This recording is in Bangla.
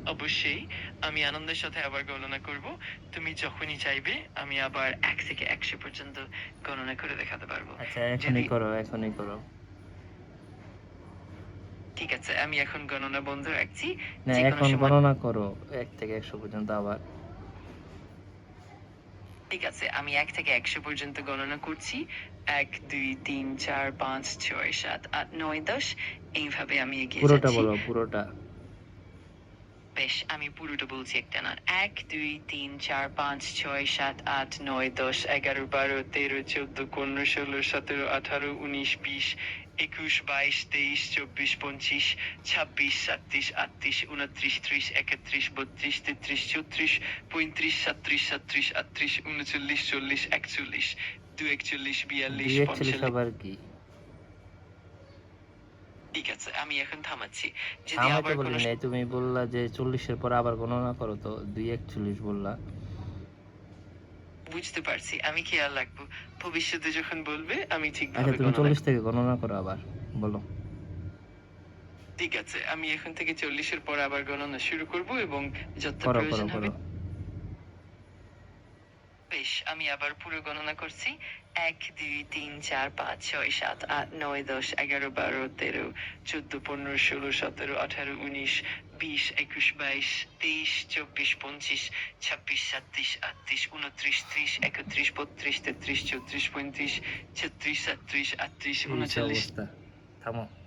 অবশ্যই আমি আনন্দের সাথে আবার গণনা করব। তুমি যখনই চাইবে আমি আবার ১ থেকে ১০০ পর্যন্ত গণনা করে দেখাতে পারব। আচ্ছা, যদি এখনই করো, এখনই করো। ঠিক আছে, আমি এখন গণনা বন্ধ রাখছি। না, যেকোনো এখন সময় গণনা করো ১ থেকে ১০০ পর্যন্ত আবার। ঠিক আছে, আমি ১ থেকে ১০০ পর্যন্ত গণনা করছি। ১, ২, ৩, ৪, ৫, ৬, ৭, ৮, ৯, ১০ এইভাবে আমি এগিয়ে পুরোটা যাচ্ছি। বলো, পুরোটা। বেশ, আমি পুরোটা বলছি একটানা। ১, ২, ৩, ৪, ৫, ৬, ৭, ৮, ৯, ১০, ১১, ১২, ১৩, ১৪, ১৫, ১৬, ১৭, ১৮, ১৯, ২০, ২১, ২২, ২৩, ২৪, ২৫, ২৬, ২৭, ৩৮, ২৯, ৩০, ৩১, ৩২, ৩৩, ৩৪, ৩৫, ৩৭, ৩৮, ৩৯, ৪০, ৪১, ২৪, ৪২, ২৪ ৪৫। আবার কি? ঠিক আছে, আমি এখন থামাচ্ছি। যদি থামাইতে আবার বলি কোনো নাই, তুমি বললা যে ৪০ এর পর আবার গণনা করো, তো ২৪ বললা। বুঝতে পারছি। আমি খেয়াল রাখবো। ভবিষ্যতে যখন বলবে আমি আচ্ছা, ঠিকভাবে তুমি গণনা ৪০ থেকে গণনা করো আবার, বলো। ঠিক আছে। আমি এখন থেকে ৪০ এর পর আবার গণনা শুরু করব এবং যতটা করো, করো, প্রয়োজন হবে করো। বেশ, আমি আবার পুরো গণনা করছি। ১, ২, ৩, ৪, ৫, ৬, ৭, ৮, ৯, ১০, ১১, ১২, ১৩, ১৪, ১৫, ১৬, ১৭, ১৮, ১৯, ২০, ২১, ২২, ২৩, ২৪, ২৫, ২৬, ২৭, ৩৮, ২৯, ৩০, ৩১, ৩২, ৩৩, ৩৪, ৩৫, ৩৬, ৩৭, ৩৮, এই হচ্ছে ৩৯। অবস্থা। থামো।